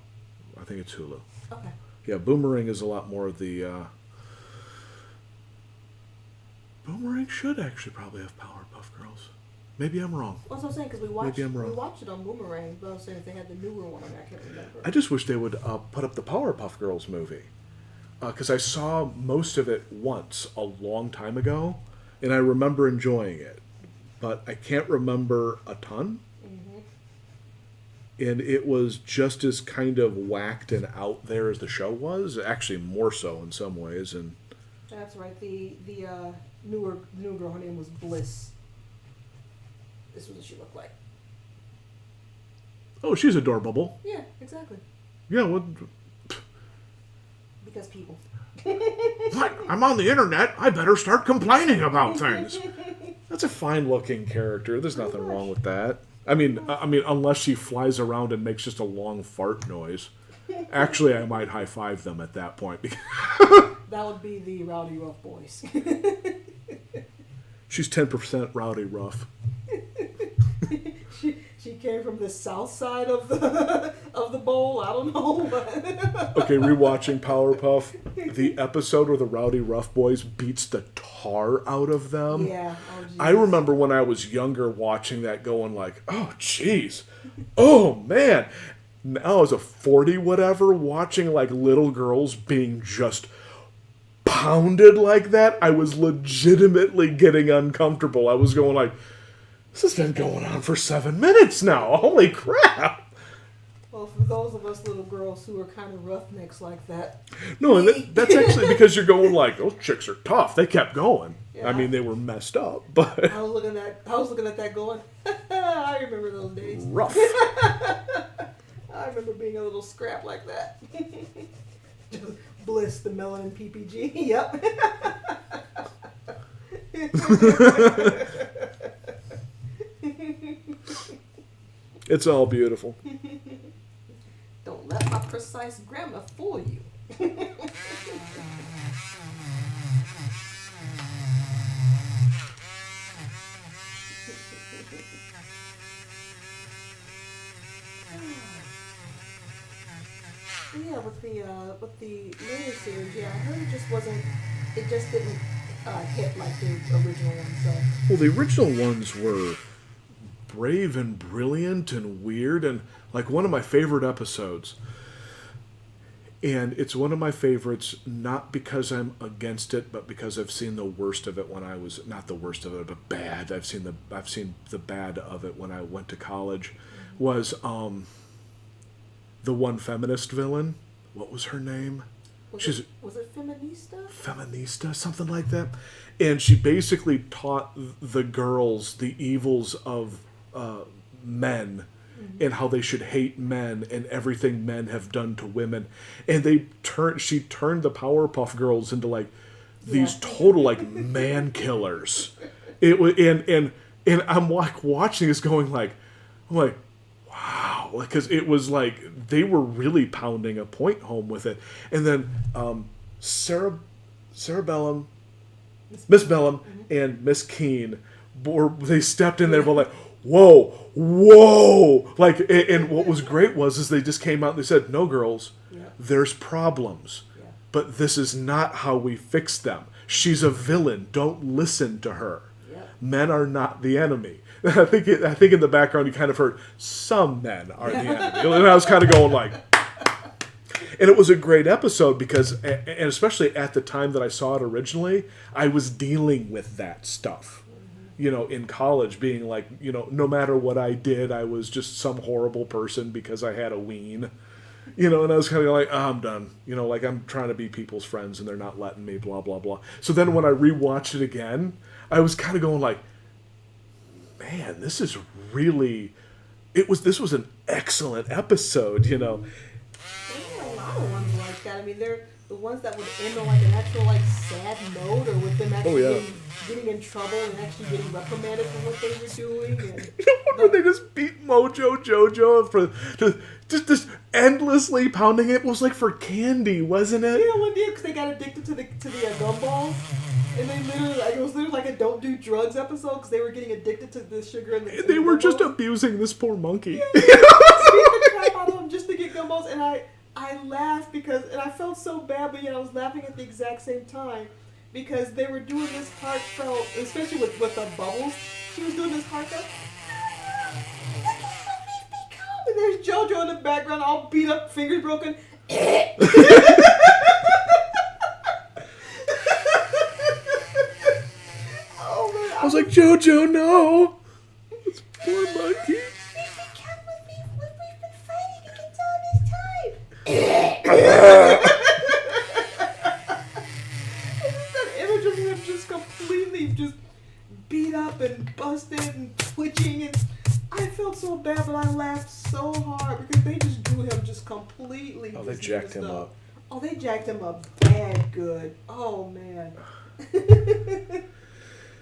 I think it's Hulu. Okay. Yeah, Boomerang is a lot more of the. Boomerang should actually probably have Powerpuff Girls. Maybe I'm wrong. Well, that's what I'm saying, because Maybe I'm wrong. we watched it on Boomerang, but I was saying if they had the newer one on there, I can't remember. I just wish they would put up the Powerpuff Girls movie. Because I saw most of it once a long time ago, and I remember enjoying it. But I can't remember a ton. And it was just as kind of whacked and out there as the show was. Actually, more so in some ways. And That's right. The newer girl, her name was Bliss. This was what she looked like. oh, she's adorable. Yeah, exactly. Yeah, what? Because people. What? I'm on the internet. I better start complaining about things. That's a fine-looking character. There's nothing wrong with that. I mean, unless she flies around and makes just a long fart noise. Actually, I might high-five them at that point. That would be the Rowdy Rough Boys. She's 10% Rowdy Ruff. She came from the south side of the bowl. I don't know. Okay, rewatching Powerpuff, the episode where the Rowdy Ruff boys beats the tar out of them. Yeah. Oh, geez. I remember when I was younger watching that going like, oh, jeez. Oh, man. Now as a 40 whatever, watching like little girls being just pounded like that, I was legitimately getting uncomfortable. I was going like, this has been going on for 7 minutes now. Holy crap. Well, for those of us little girls who are kind of roughnecks like that. No, and that's actually because you're going like, those chicks are tough. They kept going. Yeah. I mean, they were messed up, but I was looking at that going, I remember those days. rough. I remember being a little scrap like that. Just Bliss, the Melanin PPG. Yep. It's all beautiful. Don't let my precise grammar fool you. Yeah, with the miniseries, yeah, I heard it just didn't hit like the original one. So Well, the original ones were brave and brilliant and weird and like one of my favorite episodes. And it's one of my favorites not because I'm against it, but because I've seen the worst of it when I was not the worst of it, but bad. I've seen the bad of it when I went to college. Was the one feminist villain? What was her name? was it Feminista? Feminista, something like that. And she basically taught the girls the evils of men and how they should hate men and everything men have done to women. And she turned the Powerpuff Girls into like these total like man killers. It was and I'm like watching this going like, I'm like, wow, because it was like they were really pounding a point home with it. And then Sarah Bellum, Miss Bellum, and Miss Keene, they stepped in there, but like, whoa, like, and what was great was they just came out and they said, no, girls, there's problems, but this is not how we fix them. She's a villain. Don't listen to her. Men are not the enemy. I think in the background you kind of heard some men are the enemy, and I was kind of going like, and it was a great episode because, and especially at the time that I saw it originally, I was dealing with that stuff, you know, in college, being like, you know, no matter what I did, I was just some horrible person because I had a ween, you know, and I was kind of like, oh, I'm done, you know, like I'm trying to be people's friends and they're not letting me, blah blah blah. So then when I rewatched it again, I was kind of going like, man, this is really, this was an excellent episode, you know. There are a lot of ones like that. I mean, they're the ones that would end on like an actual like sad note, or with them actually getting in trouble and actually getting reprimanded for what they were doing. And when they just beat Mojo Jojo for just endlessly pounding it. Was like for candy, wasn't it? Yeah, one day because they got addicted to the gumballs. And they literally, like, it was literally like a don't do drugs episode because they were getting addicted to the sugar and they were just abusing this poor monkey. Yeah, they beat the crap out of him just to get gumballs, and I laughed and I felt so bad, but yet I was laughing at the exact same time because they were doing this heartfelt, especially with the bubbles. She was doing this heartfelt. And there's JoJo in the background, all beat up, fingers broken. I was like, JoJo, no! This poor monkey. Come with me. We've been fighting against all this time. That image of him just completely just beat up and busted and twitching, and I felt so bad, but I laughed so hard because they just drew him just completely. Oh, they jacked him up. Oh, they jacked him up bad good. Oh, man.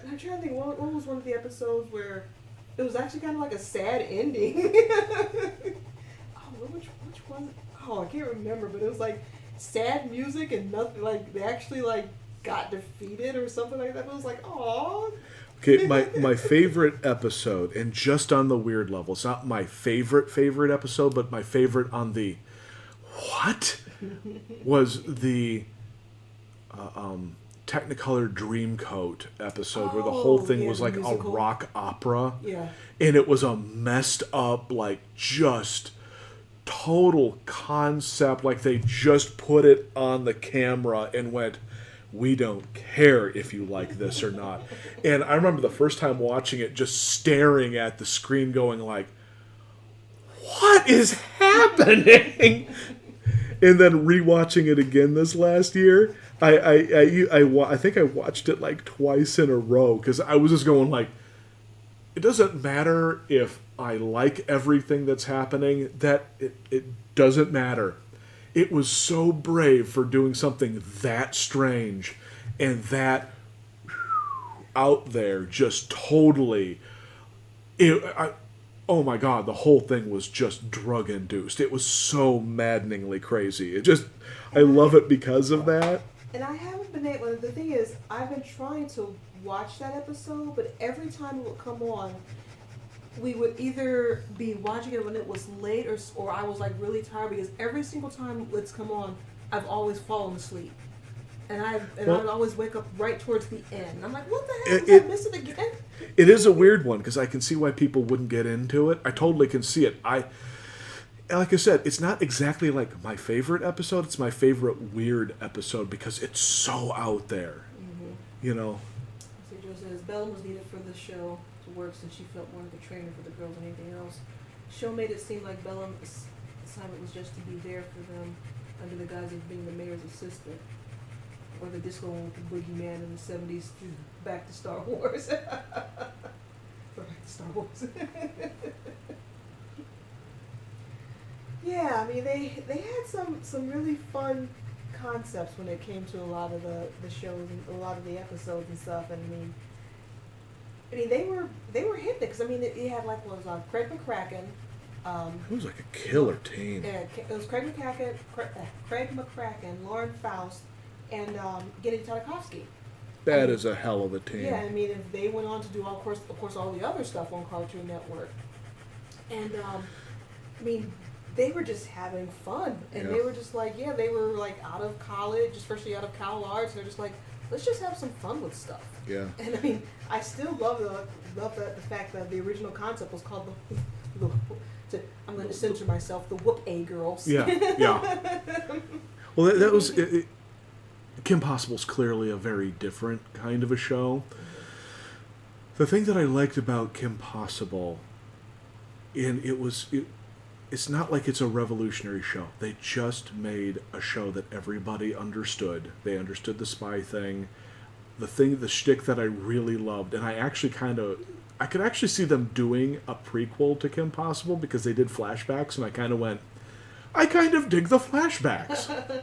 I'm trying to think, what was one of the episodes where it was actually kind of like a sad ending? Which one? Oh, I can't remember, but it was like sad music and nothing, like they actually like got defeated or something like that. But it was like, aww. Okay, my favorite episode, and just on the weird level, it's not my favorite episode, but my favorite on the what was the Technicolor Dreamcoat episode where the whole thing yeah, was the like musical. a rock opera. Yeah. And it was a messed up, like, just total concept. Like, they just put it on the camera and went, we don't care if you like this or not. And I remember the first time watching it, just staring at the screen going like, what is happening? And then rewatching it again this last year, I think I watched it like twice in a row because I was just going like, it doesn't matter if I like everything that's happening. That it doesn't matter. It was so brave for doing something that strange and that out there, just totally. Oh my God, the whole thing was just drug induced. It was so maddeningly crazy. I love it because of that. And I haven't been able. The thing is, I've been trying to watch that episode, but every time it would come on, we would either be watching it when it was late, or I was like really tired because every single time it's come on, I've always fallen asleep, and I would always wake up right towards the end. I'm like, what the heck? Did I miss it again? It is a weird one because I can see why people wouldn't get into it. I totally can see it. Like I said, it's not exactly like my favorite episode. It's my favorite weird episode because it's so out there. Mm-hmm. You know. So Joe says Bellum was needed for the show to work since she felt more like a trainer for the girls than anything else. The show made it seem like Bellum's assignment was just to be there for them under the guise of being the mayor's assistant. Or the disco boogeyman in the 70s back to Star Wars. Or back to Star Wars. Yeah, I mean, they had some really fun concepts when it came to a lot of the shows and a lot of the episodes and stuff. And I mean, they were hitting it because I mean, it had like what was Craig McCracken. It was like a killer team. Yeah, it was Craig McCracken, Lauren Faust, and Gennady Tartakovsky. That is a hell of a team. Yeah, I mean, if they went on to do, of course, all the other stuff on Cartoon Network. And, I mean, they were just having fun. And they were just like, they were like out of college, especially out of Cal Arts. And they're just like, let's just have some fun with stuff. Yeah. And I mean, I still love the fact that the original concept was called I'm going to censor myself, the Whoop-A Girls. Yeah, yeah. Well, that was... Kim Possible's clearly a very different kind of a show. The thing that I liked about Kim Possible, and it's not like it's a revolutionary show. They just made a show that everybody understood. They understood the spy thing. The shtick that I really loved, and I could actually see them doing a prequel to Kim Possible because they did flashbacks, and I kind of dig the flashbacks.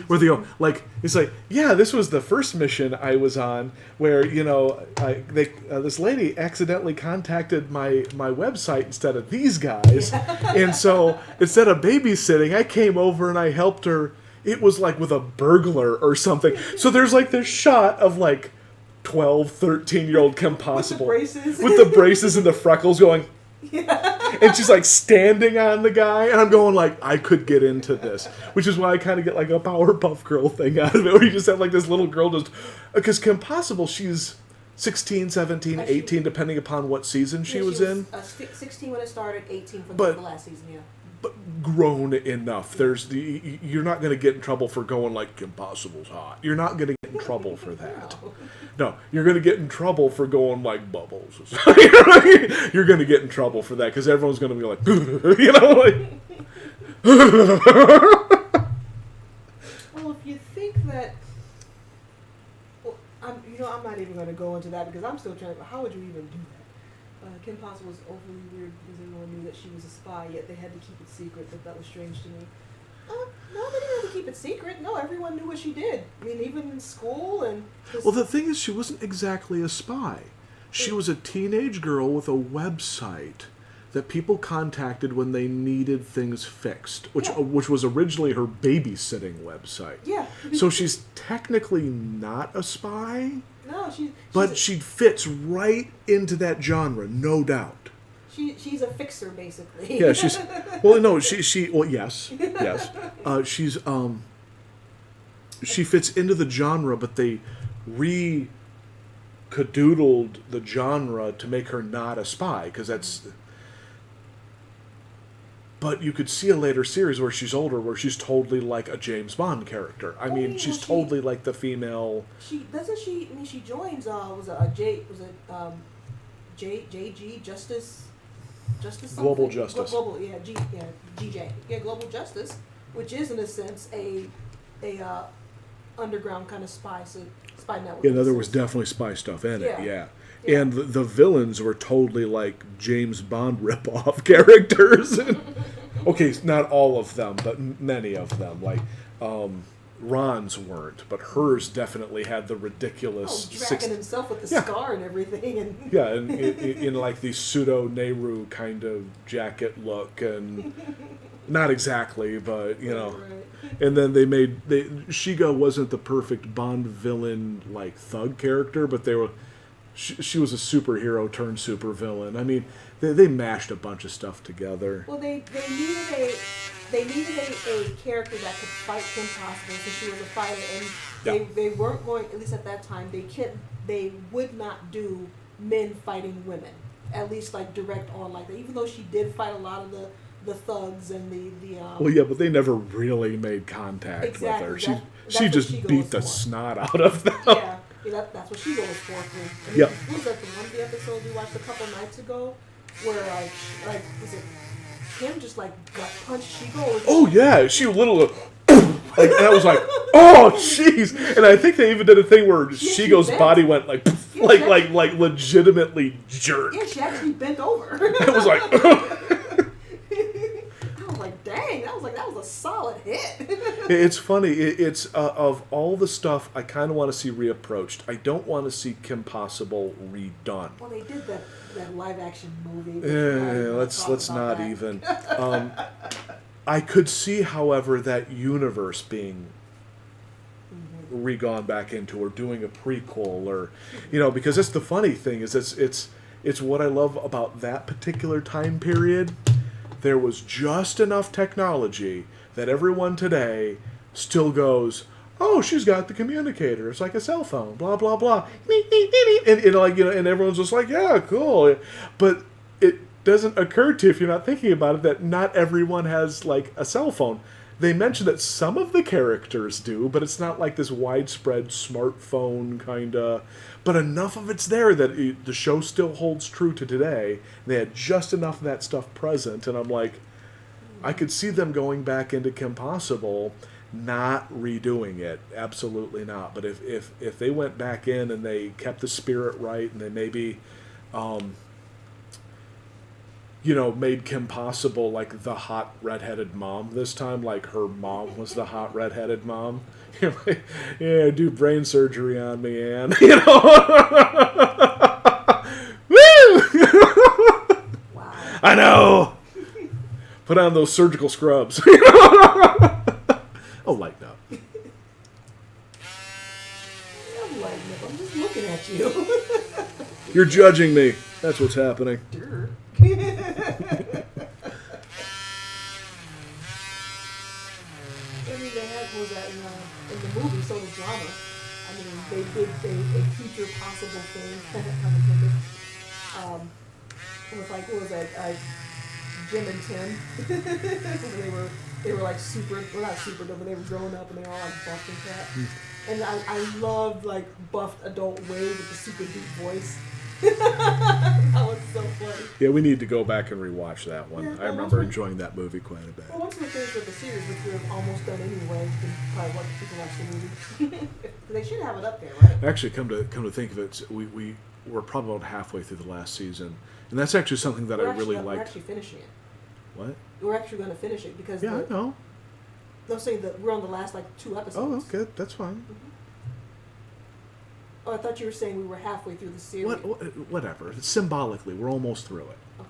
Where they go, like, it's like, yeah, this was the first mission I was on where, this lady accidentally contacted my website instead of these guys. And so instead of babysitting, I came over and I helped her. It was like with a burglar or something. So there's like this shot of like 12, 13-year-old Kim Possible. With the braces and the freckles going... Yeah. And she's like standing on the guy, and I'm going like, I could get into this, which is why I kind of get like a Powerpuff Girl thing out of it, where you just have like this little girl just, because Kim Possible, she's 16, 17, 18, depending upon what season she was in. 16 when it started, 18 for the last season, yeah. But grown enough. You're not going to get in trouble for going like, Kim Possible's hot. You're not going to get in trouble for that. No, you're going to get in trouble for going like Bubbles. You're going to get in trouble for that because everyone's going to be like, Well, if you think that, I'm not even going to go into that because I'm still trying. How would you even do that? Kim Possible was overly weird because everyone knew that she was a spy, yet they had to keep it secret. That was strange to me. No, they didn't have to keep it secret. No, everyone knew what she did. I mean, even in school and... Well, the thing is, she wasn't exactly a spy. She was a teenage girl with a website that people contacted when they needed things fixed, which was originally her babysitting website. Yeah. So she's technically not a spy. No, But she fits right into that genre, no doubt. she's a fixer basically. Yeah, she's well. No, she. Well, yes, yes. She's she fits into the genre, but they cadoodled the genre to make her not a spy, because that's. But you could see a later series where she's older, where she's totally like a James Bond character. I mean, she's totally like the female. She doesn't she? I mean, she joins. Was it a J? Was it JG Justice? Justice. Something? Global Justice. Global, yeah, GJ. Yeah, Global Justice, which is in a sense a underground kind of spy network. Yeah, no, there was definitely spy stuff in it. Yeah. Yeah. Yeah. And the villains were totally like James Bond rip-off characters. Okay, not all of them, but many of them. Like, Ron's weren't, but hers definitely had the ridiculous... Dragging himself with the scar and everything. And yeah, and in like the pseudo-Nehru kind of jacket look, and... Not exactly, but, you know... Right. And then Shiga wasn't the perfect Bond villain, like, thug character, but they were... She was a superhero turned supervillain. I mean, they mashed a bunch of stuff together. Well, they needed a character that could fight Kim Possible, because she was a fighter, and they weren't going, at least at that time, they would not do men fighting women, at least like direct on like that. Even though she did fight a lot of the thugs and the well, yeah, but they never really made contact with her. She just beat the snot out of them. Yeah. Yeah, that's what she goes for. I mean, Yep. What was that the episode we watched a couple nights ago, where like was it Kim just like got punched? She goes. Oh yeah, she little like, and I was like, oh jeez. And I think they even did a thing where Shigo's body went like like legitimately jerked. Yeah, she actually bent over. It was like. I was like, dang, that was a solid hit. It's funny. It's of all the stuff I kind of want to see reapproached. I don't want to see Kim Possible redone. Well, they did that live action movie. Let's not that. Even. I could see, however, that universe being re-gone back into, or doing a prequel, or because that's the funny thing is it's what I love about that particular time period. There was just enough technology that everyone today still goes, oh, she's got the communicator. It's like a cell phone, blah, blah, blah. And like, and everyone's just like, yeah, cool. But it doesn't occur to you, if you're not thinking about it, that not everyone has like a cell phone. They mention that some of the characters do, but it's not like this widespread smartphone kind of... But enough of it's there that the show still holds true to today. They had just enough of that stuff present, and I'm like, I could see them going back into Kim Possible, not redoing it. Absolutely not. But if they went back in and they kept the spirit right, and they maybe... made Kim Possible like the hot redheaded mom this time, like her mom was the hot redheaded mom. Yeah, do brain surgery on me, Anne. Woo! Wow. I know. Put on those surgical scrubs. Oh, lighten up. I'm lighting up. I'm just looking at you. You're judging me. That's what's happening. They had was that in the movie, so the drama. I mean, they did a future possible thing. It was like, what was that? Jim and Tim. they were like super, well not super, but they were growing up and they were all like buffed and crap. And I loved like buffed adult Wade with the super deep voice. That was so funny. Yeah, we need to go back and rewatch that one. Yeah, I remember enjoying that movie quite a bit. Well, once we finish with the series, which we're almost done anyway, we can probably watch the movie. They should have it up there, right? Actually, come to think of it, we're probably about halfway through the last season, and that's actually something that I really liked. We're actually finishing it. What? We're actually going to finish it because I know. They'll say that we're on the last like 2 episodes. Oh, okay, that's fine. Mm-hmm. Oh, I thought you were saying we were halfway through the series. Whatever. Symbolically, we're almost through it. Okay.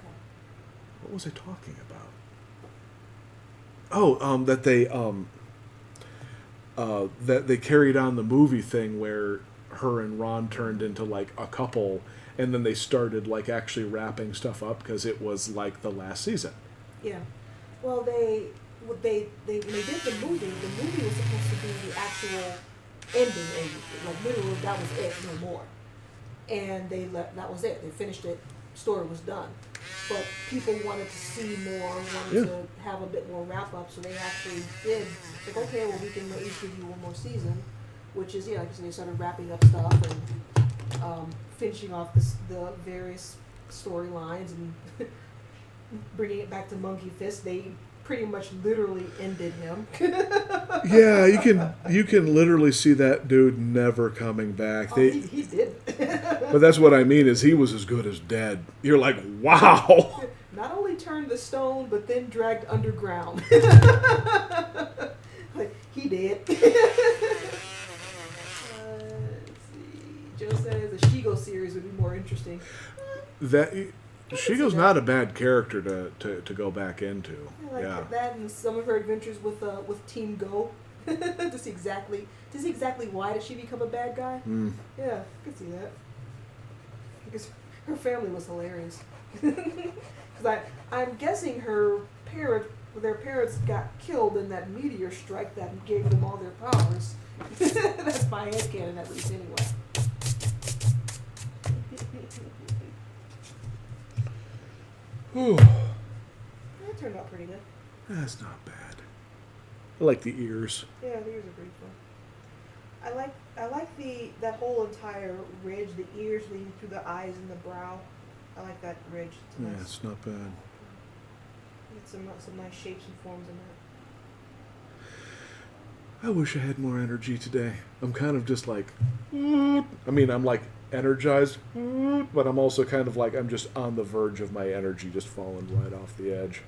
What was I talking about? Oh, that they carried on the movie thing where her and Ron turned into like a couple, and then they started like actually wrapping stuff up because it was like the last season. Yeah. Well, when they did the movie was supposed to be the actual ending, and like literally that was it, no more. And that was it. They finished it. Story was done. But people wanted to see more, wanted to have a bit more wrap up, so they actually did. Like, okay, well, we can at least give you one more season, which is, like I said, they started wrapping up stuff and finishing off the various storylines and bringing it back to Monkey Fist. They pretty much literally ended him. Yeah, you can literally see that dude never coming back. Oh, he did. But that's what I mean is he was as good as dead. You're like, wow. Not only turned the stone, but then dragged underground. Like, he did. Let's see. Joe says the Shigo series would be more interesting. That Shigo's not a bad character to go back into. I like that and some of her adventures with Team Go. to see exactly why did she become a bad guy. Yeah, I could see that. Because her family was hilarious. Because I'm guessing their parents got killed in that meteor strike that gave them all their powers. That's my headcanon at least anyway. Whew. That turned out pretty good. That's not bad. I like the ears. Yeah, the ears are pretty fun. I like that whole entire ridge, the ears leading through the eyes and the brow. I like that ridge. It's Yeah, nice. it's not bad. It's some nice shapes and forms in that. I wish I had more energy today. I'm kind of just like, I'm like energized, but I'm also kind of like I'm just on the verge of my energy just falling right off the edge.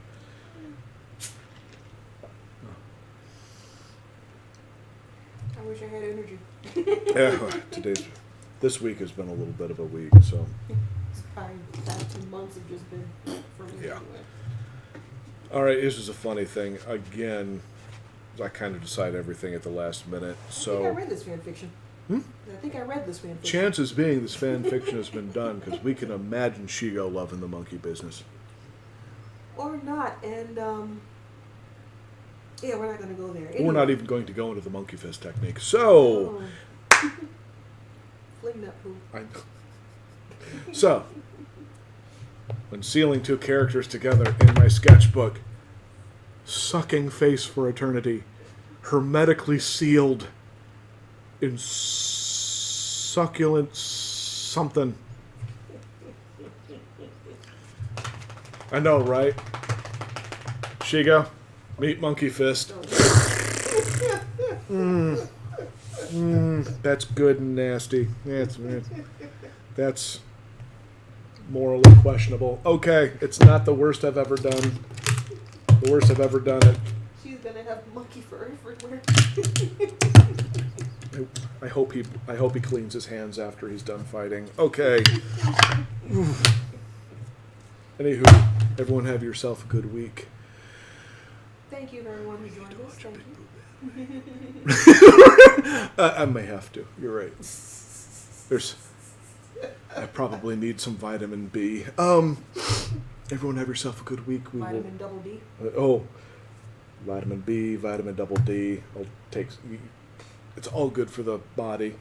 I wish I had energy. Yeah, this week has been a little bit of a week, so. It's probably the past 2 months have just been for me Yeah. anyway. All right, this is a funny thing. Again, I kind of decide everything at the last minute, I think I so read this fan fiction. I think I read this fan fiction. chances being this fan fiction has been done because we can imagine Shigo loving the monkey business. Or not, and yeah, we're not going to go there. We're not even going to go into the monkey fist technique. So, Oh. Fling that poo. So, when sealing two characters together in my sketchbook, sucking face for eternity, hermetically sealed in succulent something. I know, right? Shigo, meet Monkey Fist. That's good and nasty. That's morally questionable. Okay, it's not the worst I've ever done. The worst I've ever done it. She's going to have monkey fur everywhere. I hope he cleans his hands after he's done fighting. Okay. Anywho, everyone have yourself a good week. Thank you to everyone who joined us. Thank you. I may have to. You're right. I probably need some vitamin B. Everyone have yourself a good week. Vitamin double D. Vitamin B, vitamin double D. It's all good for the body.